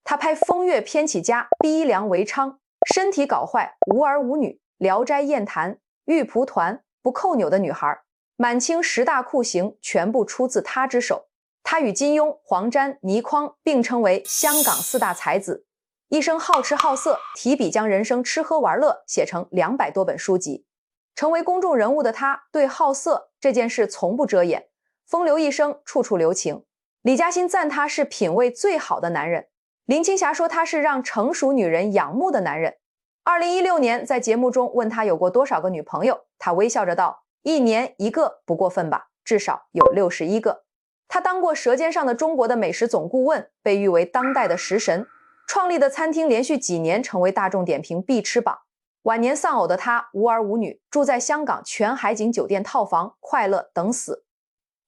他拍《风月偏起家》逼良为娼，身体搞坏，无儿无女，《聊斋艳谈》、玉蒲团、不扣钮的女孩，满清10大酷刑全部出自他之手。他与金庸、黄沾、倪匡并称为香港4大才子，一生好吃好色，提笔将人生吃喝玩乐写成200多本书籍。成为公众人物的他，对好色这件事从不遮掩，风流一生，处处留情。李嘉欣赞他是品味最好的男人，林青霞说他是让成熟女人仰慕的男人。2016年在节目中问他有过多少个女朋友，他微笑着道：1年1个不过分吧，至少有61个。他当过《舌尖上的中国》的美食总顾问，被誉为当代的食神，创立的餐厅连续几年成为大众点评必吃榜。晚年丧偶的他无儿无女，住在香港全海景酒店套房，快乐等死。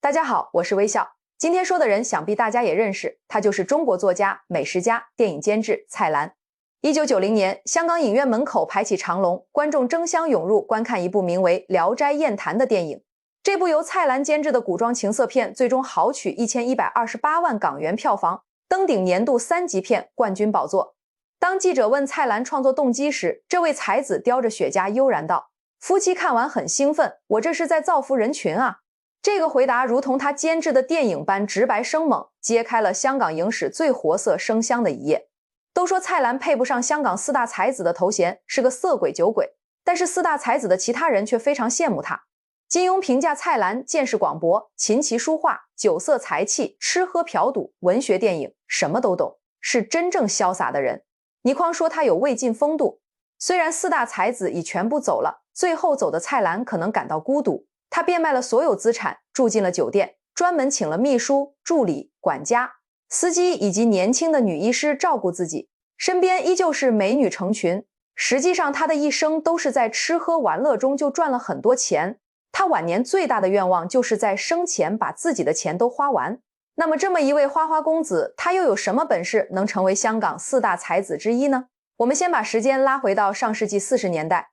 大家好，我是微笑。今天说的人想必大家也认识，他就是中国作家、美食家、电影监制蔡澜。1990年，香港影院门口排起长龙，观众争相涌入观看一部名为《聊斋艳谈》的电影。这部由蔡澜监制的古装情色片最终豪取1128万港元票房，登顶年度3级片冠军宝座。当记者问蔡澜创作动机时，这位才子叼着雪茄悠然道：夫妻看完很兴奋，我这是在造福人群啊。这个回答如同他监制的电影般直白生猛，揭开了香港影史最活色生香的一页。都说蔡澜配不上香港4大才子的头衔，是个色鬼酒鬼，但是4大才子的其他人却非常羡慕他。金庸评价蔡澜见识广博，琴棋书画、酒色财气、吃喝嫖赌、文学电影，什么都懂，是真正潇洒的人。倪匡说他有魏晋风度。虽然4大才子已全部走了，最后走的蔡澜可能感到孤独，他变卖了所有资产，住进了酒店，专门请了秘书、助理、管家、司机以及年轻的女医师照顾自己，身边依旧是美女成群。实际上他的一生都是在吃喝玩乐中就赚了很多钱，他晚年最大的愿望就是在生前把自己的钱都花完。那么这么一位花花公子，他又有什么本事能成为香港4大才子之一呢？我们先把时间拉回到上世纪40年代。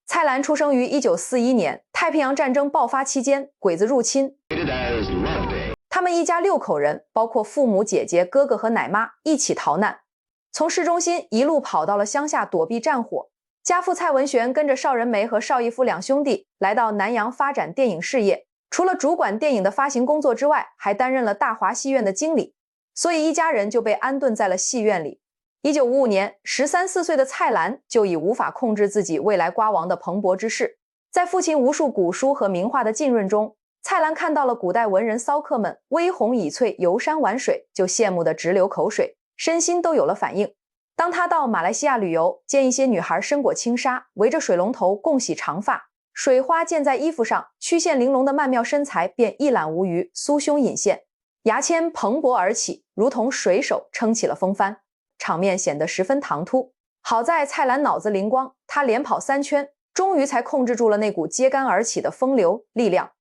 蔡澜出生于1941年，太平洋战争爆发期间，鬼子入侵，他们一家6口人，包括父母、姐姐、哥哥和奶妈一起逃难，从市中心一路跑到了乡下躲避战火。家父蔡文玄跟着邵仁枚和邵逸夫2兄弟来到南洋发展电影事业，除了主管电影的发行工作之外，还担任了大华戏院的经理，所以一家人就被安顿在了戏院里。1955年，13、14岁的蔡澜就已无法控制自己未来瓜王的蓬勃之势。在父亲无数古书和名画的浸润中，蔡澜看到了古代文人骚客们微红已翠游山玩水，就羡慕得直流口水，身心都有了反应。当他到马来西亚旅游，见一些女孩身裹轻纱，围着水龙头共洗长发，水花溅在衣服上，曲线玲珑的曼妙身材便一览无余，酥胸隐现，牙签蓬勃而起，如同水手撑起了风帆，场面显得十分唐突。好在蔡澜脑子灵光，他连跑3圈，终于才控制住了那股揭竿而起的风流力量。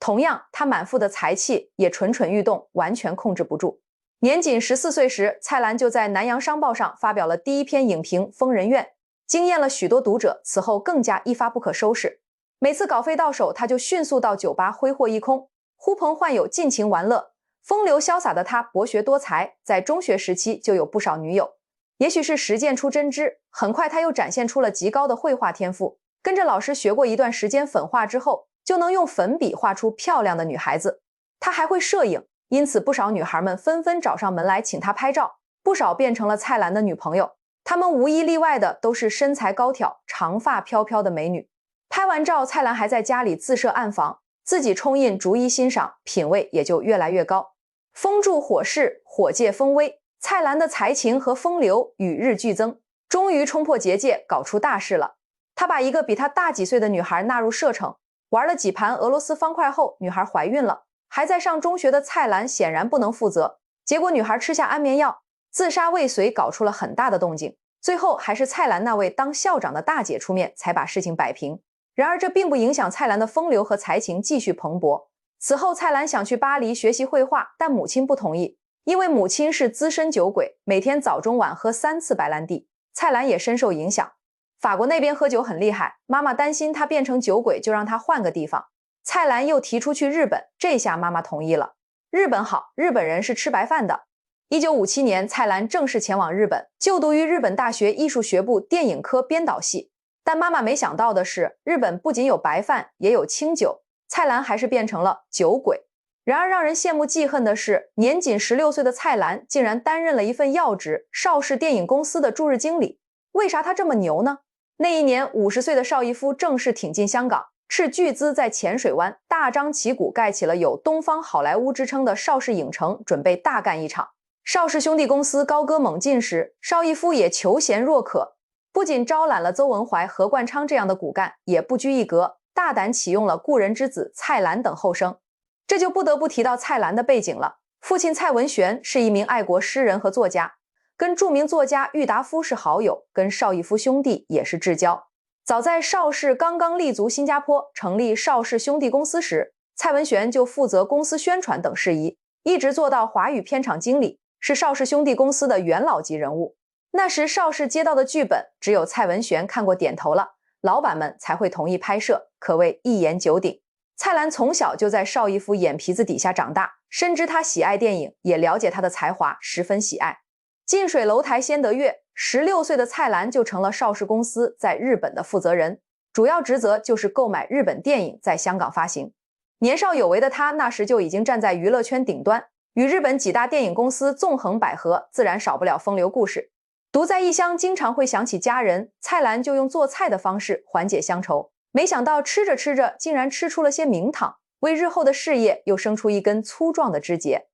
同样，他满腹的才气也蠢蠢欲动，完全控制不住。年仅14岁时，蔡澜就在南洋商报上发表了第一篇影评《疯人院》，惊艳了许多读者，此后更加一发不可收拾。每次稿费到手，他就迅速到酒吧挥霍一空，呼朋唤友尽情玩乐。风流潇洒的他博学多才，在中学时期就有不少女友。也许是实践出真知，很快他又展现出了极高的绘画天赋，跟着老师学过一段时间粉画之后，就能用粉笔画出漂亮的女孩子。他还会摄影，因此不少女孩们纷纷找上门来请他拍照，不少变成了蔡澜的女朋友。她们无一例外的都是身材高挑、长发飘飘的美女。拍完照，蔡澜还在家里自设暗房，自己冲印逐一欣赏，品味也就越来越高。风助火势，火借风威，蔡澜的才情和风流与日俱增，终于冲破结界，搞出大事了。他把一个比他大几岁的女孩纳入射程，玩了几盘俄罗斯方块后，女孩怀孕了。还在上中学的蔡澜显然不能负责，结果女孩吃下安眠药，自杀未遂，搞出了很大的动静。最后还是蔡澜那位当校长的大姐出面，才把事情摆平。然而这并不影响蔡澜的风流和才情继续蓬勃。此后蔡澜想去巴黎学习绘画，但母亲不同意，因为母亲是资深酒鬼，每天早中晚喝3次白兰地。蔡澜也深受影响。法国那边喝酒很厉害，妈妈担心他变成酒鬼，就让他换个地方。蔡澜又提出去日本，这下妈妈同意了。日本好，日本人是吃白饭的。1957年，蔡澜正式前往日本，就读于日本大学艺术学部电影科编导系。但妈妈没想到的是，日本不仅有白饭，也有清酒，蔡澜还是变成了酒鬼。然而让人羡慕记恨的是，年仅16岁的蔡澜竟然担任了一份要职——邵氏电影公司的驻日经理。为啥他这么牛呢？那一年，50岁的邵逸夫正式挺进香港，斥巨资在浅水湾大张旗鼓盖起了有东方好莱坞之称的邵氏影城，准备大干一场。邵氏兄弟公司高歌猛进时，邵逸夫也求贤若渴，不仅招揽了邹文怀、何冠昌这样的骨干，也不拘一格，大胆启用了故人之子蔡澜等后生。这就不得不提到蔡澜的背景了。父亲蔡文玄是一名爱国诗人和作家，跟著名作家郁达夫是好友，跟邵逸夫兄弟也是至交。早在邵氏刚刚立足新加坡，成立邵氏兄弟公司时，蔡文玄就负责公司宣传等事宜，一直做到华语片场经理，是邵氏兄弟公司的元老级人物。那时邵氏接到的剧本，只有蔡文玄看过点头了，老板们才会同意拍摄，可谓一言九鼎。蔡澜从小就在邵逸夫眼皮子底下长大，深知他喜爱电影，也了解他的才华，十分喜爱。近水楼台先得月，16岁的蔡澜就成了邵氏公司在日本的负责人，主要职责就是购买日本电影在香港发行。年少有为的他那时就已经站在娱乐圈顶端，与日本几大电影公司纵横捭阖，自然少不了风流故事。独在异乡，经常会想起家人，蔡澜就用做菜的方式缓解乡愁。没想到吃着吃着，竟然吃出了些名堂，为日后的事业又生出一根粗壮的枝节。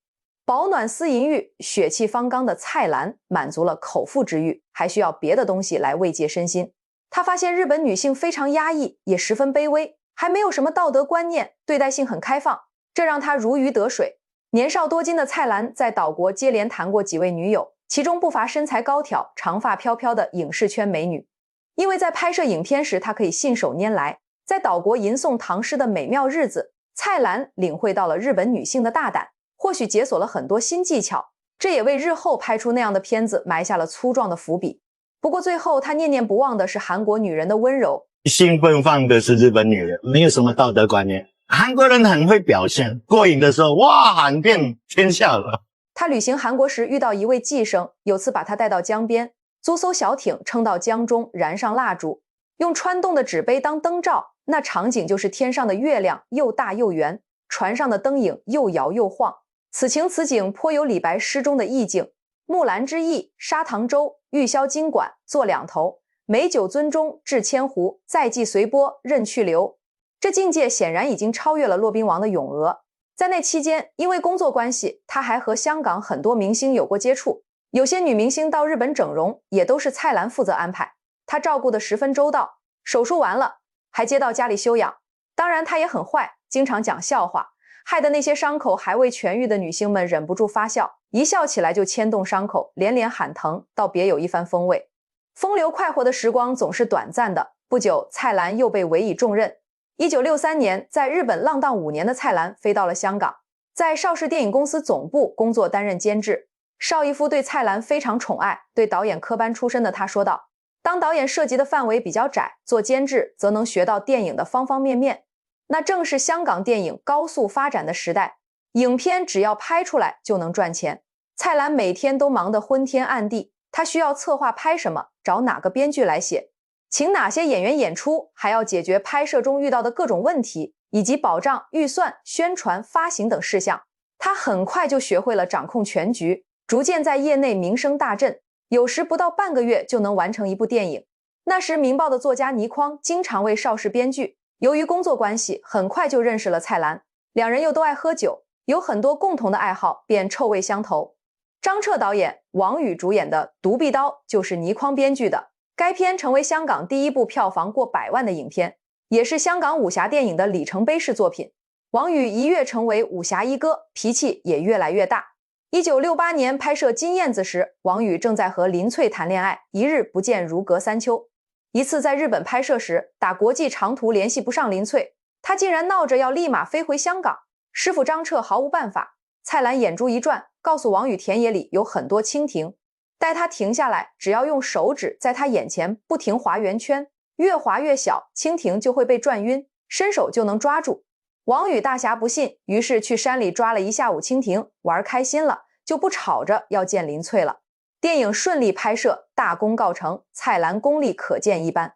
饱暖思淫欲，血气方刚的蔡澜满足了口腹之欲，还需要别的东西来慰藉身心。他发现日本女性非常压抑，也十分卑微，还没有什么道德观念，对待性很开放，这让他如鱼得水。年少多金的蔡澜在岛国接连谈过几位女友，其中不乏身材高挑、长发飘飘的影视圈美女。因为在拍摄影片时，他可以信手拈来，在岛国吟诵唐诗的美妙日子，蔡澜领会到了日本女性的大胆，或许解锁了很多新技巧，这也为日后拍出那样的片子埋下了粗壮的伏笔。不过最后他念念不忘的是韩国女人的温柔，兴奋放的是日本女人，没有什么道德观念。韩国人很会表现，过瘾的时候，哇，喊遍天下了。他旅行韩国时遇到一位妓生，有次把他带到江边，租艘小艇撑到江中，燃上蜡烛，用穿洞的纸杯当灯罩，那场景就是天上的月亮又大又圆，船上的灯影又摇又晃。此情此景颇有李白诗中的意境：木兰之役，沙塘舟，玉箫金管坐两头，美酒樽中置千壶，再寄随波任去留。这境界显然已经超越了骆宾王的咏鹅。在那期间，因为工作关系，他还和香港很多明星有过接触，有些女明星到日本整容，也都是蔡澜负责安排，他照顾得十分周到。手术完了，还接到家里休养。当然他也很坏，经常讲笑话，害得那些伤口还未痊愈的女星们忍不住发笑，一笑起来就牵动伤口，连连喊疼，倒别有一番风味。风流快活的时光总是短暂的，不久蔡澜又被委以重任。1963年，在日本浪荡5年的蔡澜飞到了香港，在邵氏电影公司总部工作，担任监制。邵逸夫对蔡澜非常宠爱，对导演科班出身的他说道：当导演涉及的范围比较窄，做监制则能学到电影的方方面面。那正是香港电影高速发展的时代，影片只要拍出来就能赚钱。蔡澜每天都忙得昏天暗地，他需要策划拍什么，找哪个编剧来写，请哪些演员演出，还要解决拍摄中遇到的各种问题，以及保障预算、宣传、发行等事项。他很快就学会了掌控全局，逐渐在业内名声大振，有时不到半个月就能完成一部电影。那时《明报》的作家倪匡经常为邵氏编剧，由于工作关系，很快就认识了蔡澜，两人又都爱喝酒，有很多共同的爱好，便臭味相投。张彻导演、王宇主演的《独臂刀》就是倪匡编剧的，该片成为香港第一部票房过100万的影片，也是香港武侠电影的里程碑式作品。王宇一跃成为武侠一哥，脾气也越来越大。1968年拍摄《金燕子》时，王宇正在和林翠谈恋爱，一日不见如隔三秋。一次在日本拍摄时，打国际长途联系不上林翠，他竟然闹着要立马飞回香港。师傅张彻毫无办法，蔡澜眼珠一转，告诉王宇田野里有很多蜻蜓，待他停下来，只要用手指在他眼前不停划圆圈，越划越小，蜻蜓就会被转晕，伸手就能抓住。王宇大侠不信，于是去山里抓了一下午蜻蜓，玩开心了，就不吵着要见林翠了。电影顺利拍摄，大功告成，蔡澜功力可见一斑。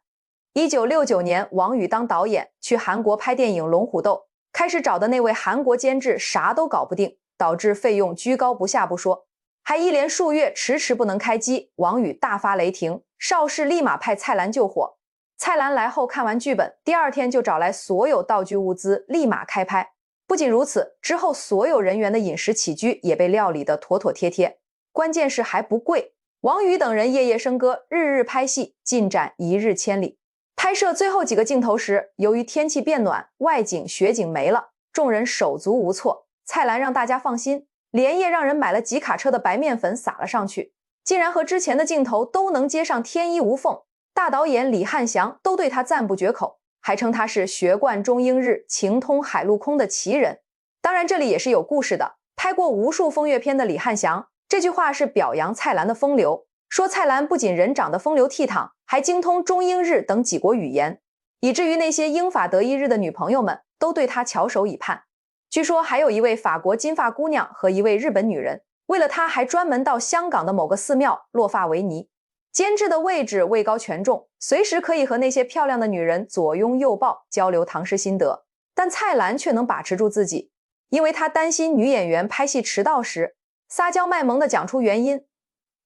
1969年，王宇当导演去韩国拍电影《龙虎斗》，开始找的那位韩国监制啥都搞不定，导致费用居高不下不说，还一连数月迟迟不能开机。王宇大发雷霆，邵氏立马派蔡澜救火。蔡澜来后看完剧本，第二天就找来所有道具物资，立马开拍。不仅如此，之后所有人员的饮食起居也被料理得妥妥帖帖，关键是还不贵。王宇等人夜夜笙歌，日日拍戏，进展一日千里。拍摄最后几个镜头时，由于天气变暖，外景雪景没了，众人手足无措。蔡澜让大家放心，连夜让人买了几卡车的白面粉撒了上去，竟然和之前的镜头都能接上天衣无缝。大导演李翰祥都对他赞不绝口，还称他是学贯中英日、情通海陆空的奇人。当然这里也是有故事的，拍过无数风月片的李翰祥，这句话是表扬蔡澜的风流，说蔡澜不仅人长得风流倜傥，还精通中英日等几国语言，以至于那些英法德意日的女朋友们都对他翘首以盼。据说还有一位法国金发姑娘和一位日本女人，为了他还专门到香港的某个寺庙落发为尼。监制的位置位高权重，随时可以和那些漂亮的女人左拥右抱，交流唐诗心得。但蔡澜却能把持住自己，因为他担心女演员拍戏迟到时，撒娇卖萌地讲出原因。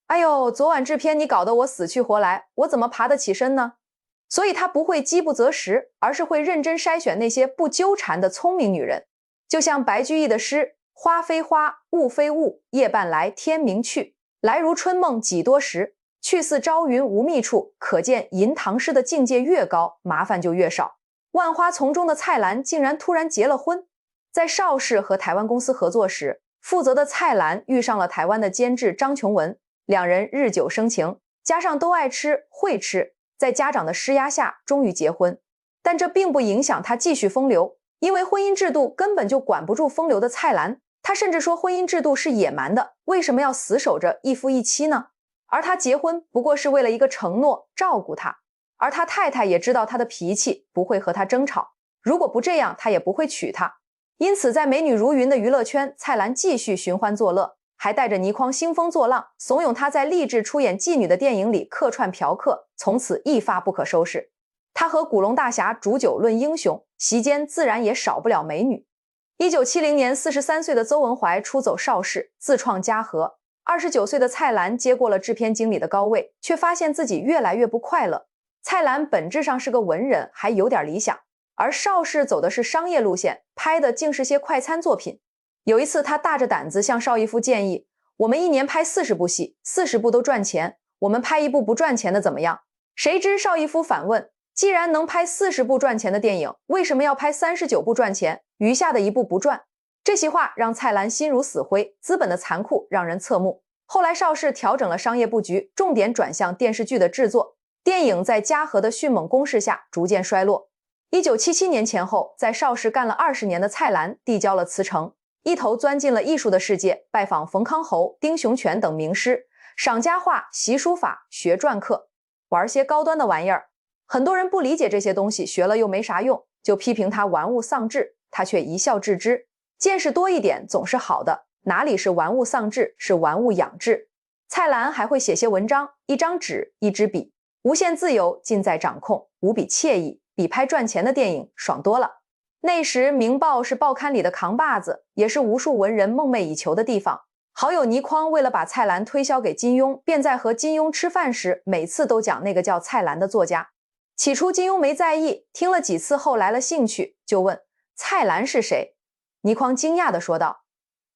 哎呦，昨晚制片你搞得我死去活来，我怎么爬得起身呢？所以他不会饥不择食，而是会认真筛选那些不纠缠的聪明女人。就像白居易的诗，花非花，雾非雾，夜半来，天明去，来如春梦几多时，去似朝云无觅处。可见吟唐诗的境界越高，麻烦就越少。万花丛中的蔡澜竟然突然结了婚。在邵氏和台湾公司合作时，负责的蔡澜遇上了台湾的监制张琼文，两人日久生情，加上都爱吃会吃，在家长的施压下终于结婚。但这并不影响他继续风流，因为婚姻制度根本就管不住风流的蔡澜。他甚至说婚姻制度是野蛮的，为什么要死守着一夫一妻呢？而他结婚不过是为了一个承诺，照顾他。而他太太也知道他的脾气，不会和他争吵，如果不这样，他也不会娶她。因此在美女如云的娱乐圈，蔡澜继续寻欢作乐，还带着倪匡兴风作浪，怂恿他在励志出演妓女的电影里客串嫖客，从此一发不可收拾。他和古龙大侠煮酒论英雄，席间自然也少不了美女。1970年43岁的邹文怀出走邵氏，自创嘉禾。29岁的蔡澜接过了制片经理的高位，却发现自己越来越不快乐。蔡澜本质上是个文人，还有点理想，而邵氏走的是商业路线，拍的竟是些快餐作品。有一次他大着胆子向邵逸夫建议，我们一年拍40部戏，40部都赚钱，我们拍一部不赚钱的怎么样？谁知邵逸夫反问，既然能拍40部赚钱的电影，为什么要拍39部赚钱，余下的一部不赚？这席话让蔡澜心如死灰，资本的残酷让人侧目。后来邵氏调整了商业布局，重点转向电视剧的制作，电影在嘉禾的迅猛攻势下逐渐衰落。1977年前后，在邵氏干了20年的蔡澜递交了辞呈，一头钻进了艺术的世界，拜访冯康侯、丁雄泉等名师，赏家画、习书法、学篆刻，玩些高端的玩意儿。很多人不理解这些东西，学了又没啥用，就批评他玩物丧志，他却一笑置之。见识多一点总是好的，哪里是玩物丧志，是玩物养志。蔡澜还会写些文章，一张纸，一支笔，无限自由尽在掌控，无比惬意，比拍赚钱的电影爽多了。那时《明报》是报刊里的扛把子，也是无数文人梦寐以求的地方。好友倪匡为了把蔡澜推销给金庸，便在和金庸吃饭时每次都讲那个叫蔡澜的作家。起初金庸没在意，听了几次后来了兴趣，就问蔡澜是谁。倪匡惊讶地说道，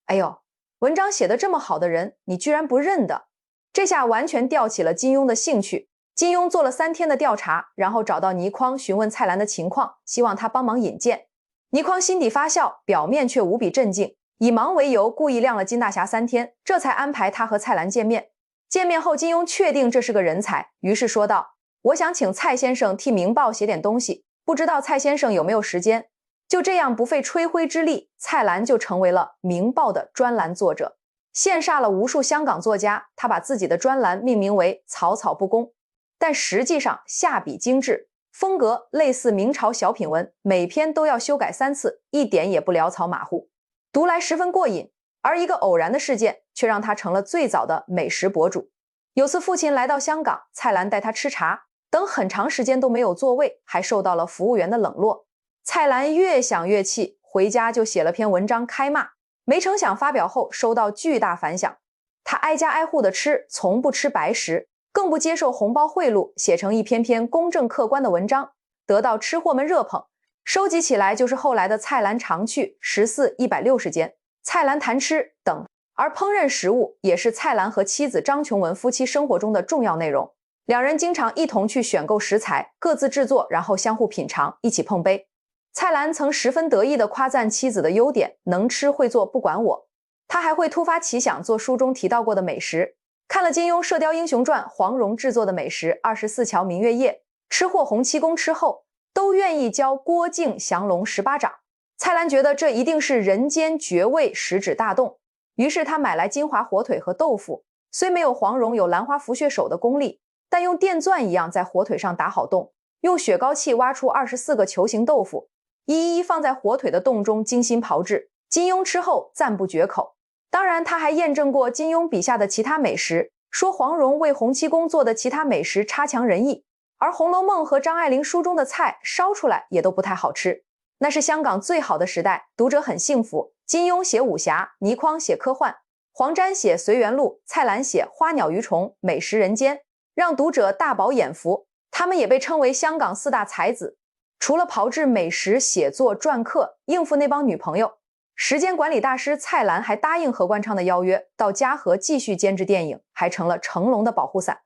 哎呦，文章写得这么好的人，你居然不认得。这下完全吊起了金庸的兴趣。金庸做了3天的调查，然后找到倪匡询问蔡澜的情况，希望他帮忙引荐。倪匡心底发笑，表面却无比镇静，以忙为由故意晾了金大侠3天，这才安排他和蔡澜见面。见面后，金庸确定这是个人才，于是说道，我想请蔡先生替《明报》写点东西，不知道蔡先生有没有时间。就这样不费吹灰之力，蔡澜就成为了《明报》的专栏作者，羡煞了无数香港作家。他把自己的专栏命名为草草不公，但实际上下笔精致，风格类似明朝小品文，每篇都要修改3次，一点也不潦草马虎，读来十分过瘾。而一个偶然的事件却让她成了最早的美食博主。有次父亲来到香港，蔡澜带他吃茶，等很长时间都没有座位，还受到了服务员的冷落。蔡澜越想越气，回家就写了篇文章开骂，没成想发表后收到巨大反响。他挨家挨户的吃，从不吃白食，更不接受红包贿赂，写成一篇篇公正客观的文章，得到吃货们热捧。收集起来就是后来的蔡澜常趣、14、160间、蔡澜谈吃等。而烹饪食物也是蔡澜和妻子张琼文夫妻生活中的重要内容。两人经常一同去选购食材，各自制作，然后相互品尝，一起碰杯。蔡澜曾十分得意地夸赞妻子的优点，能吃会做不管我。他还会突发奇想做书中提到过的美食。看了金庸《射雕英雄传》黄蓉制作的美食24桥明月夜，吃货洪七公吃后都愿意教郭靖降龙18掌。蔡澜觉得这一定是人间绝味，食指大动。于是他买来金华火腿和豆腐，虽没有黄蓉有兰花拂穴手的功力，但用电钻一样在火腿上打好洞，用雪糕器挖出24个球形豆腐，一一放在火腿的洞中精心炮制。金庸吃后赞不绝口。当然他还验证过金庸笔下的其他美食，说黄蓉为洪七公做的其他美食差强人意，而《红楼梦》和张爱玲书中的菜烧出来也都不太好吃。那是香港最好的时代，读者很幸福。金庸写武侠，倪匡写科幻，黄沾写随园录，蔡澜写花鸟鱼虫、美食人间，让读者大饱眼福。他们也被称为香港4大才子。除了炮制美食、写作、篆刻，应付那帮女朋友，时间管理大师蔡澜还答应何冠昌的邀约，到嘉禾继续监制电影，还成了成龙的保护伞。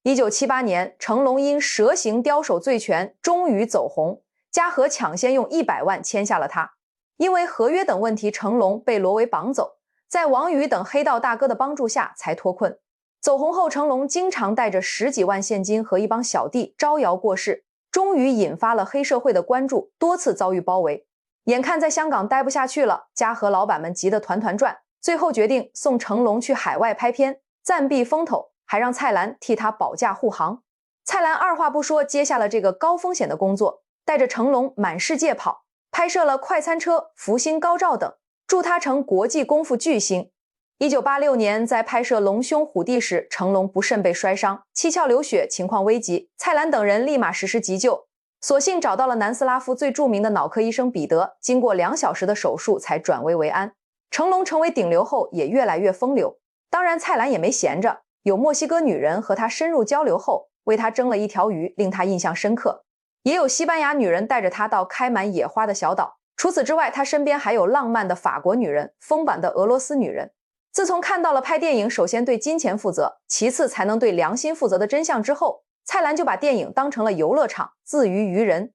1978年，成龙因蛇形刁手醉拳终于走红，嘉禾抢先用100万签下了他。因为合约等问题，成龙被罗维绑走，在王宇等黑道大哥的帮助下才脱困。走红后，成龙经常带着10几万现金和一帮小弟招摇过市，终于引发了黑社会的关注，多次遭遇包围。眼看在香港待不下去了，嘉禾老板们急得团团转，最后决定送成龙去海外拍片，暂避风头，还让蔡澜替他保驾护航。蔡澜二话不说接下了这个高风险的工作，带着成龙满世界跑，拍摄了《快餐车》《福星高照》等，助他成国际功夫巨星。1986年，在拍摄《龙兄虎弟》时，成龙不慎被摔伤，七窍流血，情况危急。蔡澜等人立马实施急救，所幸找到了南斯拉夫最著名的脑科医生彼得，经过2小时的手术才转危为安。成龙成为顶流后，也越来越风流。当然，蔡澜也没闲着，有墨西哥女人和他深入交流后，为他蒸了一条鱼，令他印象深刻。也有西班牙女人带着他到开满野花的小岛。除此之外，他身边还有浪漫的法国女人、丰满的俄罗斯女人。自从看到了拍电影首先对金钱负责，其次才能对良心负责的真相之后，蔡澜就把电影当成了游乐场，自娱于人。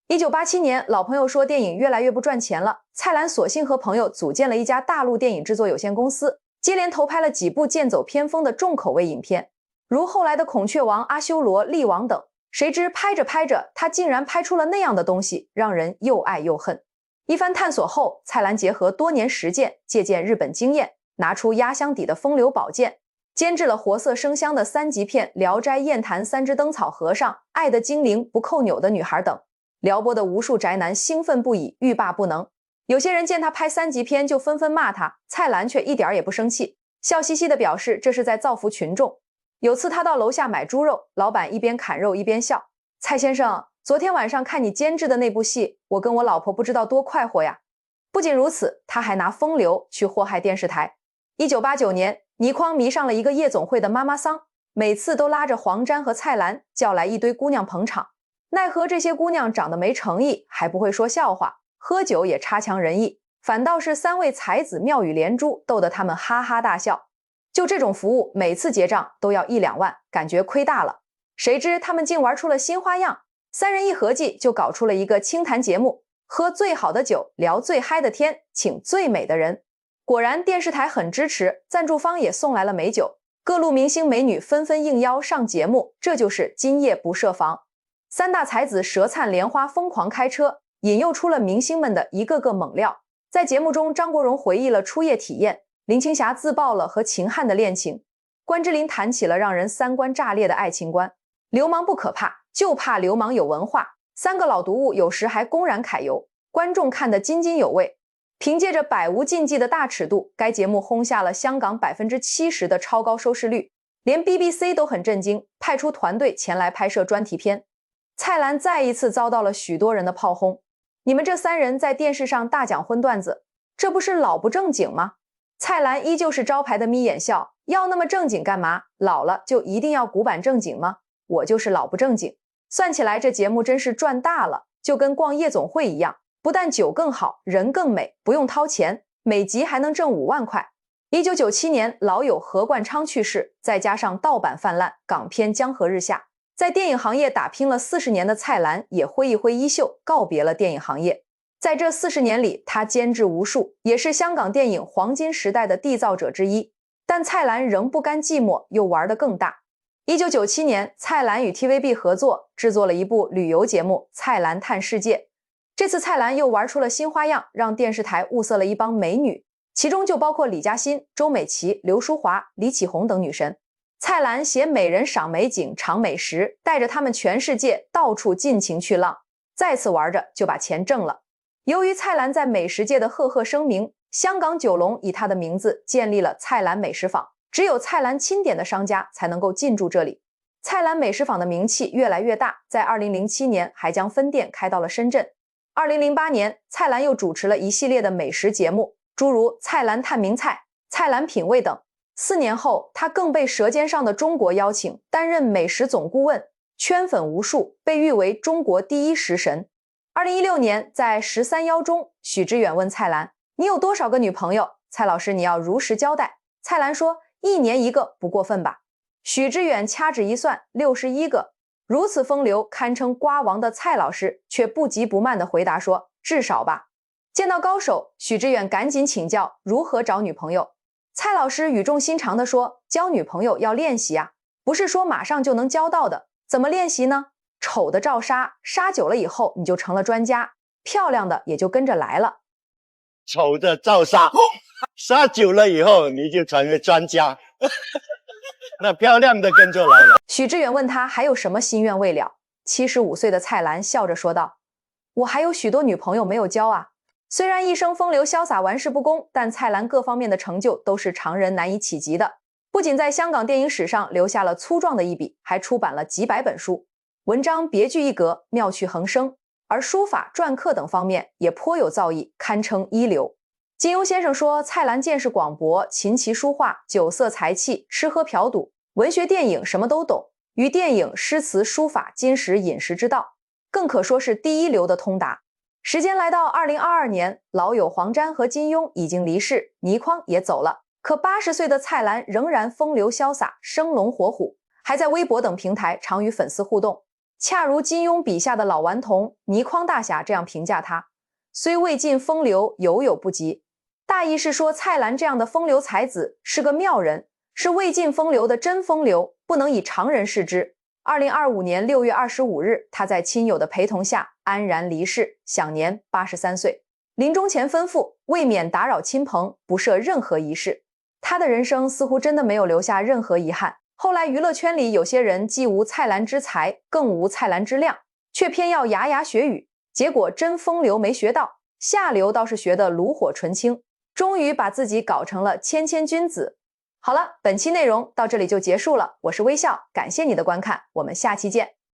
1987年，老朋友说电影越来越不赚钱了，蔡澜索性和朋友组建了一家大陆电影制作有限公司，接连投拍了几部剑走偏锋的重口味影片，如后来的孔雀王、阿修罗、力王等。谁知拍着拍着，他竟然拍出了那样的东西，让人又爱又恨。一番探索后，蔡澜结合多年实践，借鉴日本经验，拿出压箱底的风流宝剑，监制了活色生香的3级片《聊斋艳谭》《三只灯草和尚》《爱的精灵不扣钮的女孩》等，撩拨的无数宅男兴奋不已，欲罢不能。有些人见他拍3级片就纷纷骂他，蔡澜却一点也不生气，笑嘻嘻地表示这是在造福群众。有次他到楼下买猪肉，老板一边砍肉一边笑：“蔡先生，昨天晚上看你监制的那部戏，我跟我老婆不知道多快活呀。”不仅如此，他还拿风流去祸害电视台。1989年，倪匡迷上了一个夜总会的妈妈桑，每次都拉着黄沾和蔡澜叫来一堆姑娘捧场，奈何这些姑娘长得没诚意，还不会说笑话，喝酒也差强人意，反倒是3位才子妙语连珠，逗得他们哈哈大笑。就这种服务，每次结账都要1、2万，感觉亏大了。谁知他们竟玩出了新花样，3人一合计就搞出了一个清谈节目，喝最好的酒，聊最嗨的天，请最美的人。果然电视台很支持，赞助方也送来了美酒，各路明星美女纷纷应邀上节目，这就是今夜不设防。3大才子舌灿莲花疯狂开车，引诱出了明星们的一个个猛料。在节目中，张国荣回忆了初夜体验，林青霞自曝了和秦汉的恋情，关之琳谈起了让人3观炸裂的爱情观。流氓不可怕，就怕流氓有文化。3个老毒物有时还公然揩油，观众看得津津有味。凭借着百无禁忌的大尺度，该节目轰下了香港70%的超高收视率，连 BBC 都很震惊，派出团队前来拍摄专题片。蔡澜再一次遭到了许多人的炮轰，你们这3人在电视上大讲荤段子，这不是老不正经吗？蔡澜依旧是招牌的眯眼笑，要那么正经干嘛？老了就一定要古板正经吗？我就是老不正经。算起来这节目真是赚大了，就跟逛夜总会一样，不但酒更好，人更美，不用掏钱，每集还能挣5万块。1997年，老友何冠昌去世，再加上盗版泛滥，港片江河日下，在电影行业打拼了40年的蔡澜也挥一挥衣袖，告别了电影行业。在这40年里，他监制无数，也是香港电影黄金时代的缔造者之一。但蔡澜仍不甘寂寞，又玩得更大。1997年，蔡澜与 TVB 合作，制作了一部旅游节目《蔡澜探世界》。这次蔡澜又玩出了新花样，让电视台物色了一帮美女，其中就包括李嘉欣、周美琪、刘淑华、李启红等女神。蔡澜携美人赏美景、尝美食，带着他们全世界到处尽情去浪，再次玩着就把钱挣了。由于蔡澜在美食界的赫赫声名，香港九龙以他的名字建立了蔡澜美食坊，只有蔡澜钦点的商家才能够进驻这里。蔡澜美食坊的名气越来越大，在2007年还将分店开到了深圳。2008年，蔡澜又主持了一系列的美食节目，诸如蔡澜探名菜、蔡澜品味等。4年后，他更被《舌尖上的中国》邀请担任美食总顾问，圈粉无数，被誉为中国第一食神。2016年，在13邀中，许知远问蔡澜：“你有多少个女朋友？”蔡老师，你要如实交代。蔡澜说：“1年1个，不过分吧？”许知远掐指一算，61个。如此风流，堪称瓜王的蔡老师却不急不慢地回答说：“至少吧。”见到高手，许知远赶紧请教如何找女朋友。蔡老师语重心长地说：“交女朋友要练习啊，不是说马上就能交到的。怎么练习呢？丑的照杀，杀久了以后你就成了专家，漂亮的也就跟着来了。丑的照杀，杀久了以后你就成为专家。那漂亮的跟着来了。”许知远问他还有什么心愿未了，75岁的蔡澜笑着说道：“我还有许多女朋友没有交啊。”虽然一生风流潇洒玩世不恭，但蔡澜各方面的成就都是常人难以企及的。不仅在香港电影史上留下了粗壮的一笔，还出版了几百本书，文章别具一格，妙趣横生。而书法、篆刻等方面也颇有造诣，堪称一流。金庸先生说，蔡澜见识广博，琴棋书画、酒色财气、吃喝嫖赌、文学电影什么都懂，于电影、诗词、书法、金石、饮食之道，更可说是第一流的通达。时间来到2022年，老友黄沾和金庸已经离世，倪匡也走了，可80岁的蔡澜仍然风流潇洒，生龙活虎，还在微博等平台常与粉丝互动。恰如金庸笔下的老顽童倪匡大侠这样评价他：虽未尽风流，犹不及。大意是说蔡澜这样的风流才子是个妙人，是未尽风流的真风流，不能以常人视之。2025年6月25日，他在亲友的陪同下安然离世，享年83岁。临终前吩咐，为免打扰亲朋，不设任何仪式。他的人生似乎真的没有留下任何遗憾。后来娱乐圈里有些人既无蔡澜之才，更无蔡澜之量，却偏要牙牙学语，结果真风流没学到，下流倒是学得炉火纯青，终于把自己搞成了谦谦君子。好了，本期内容到这里就结束了，我是微笑，感谢你的观看，我们下期见。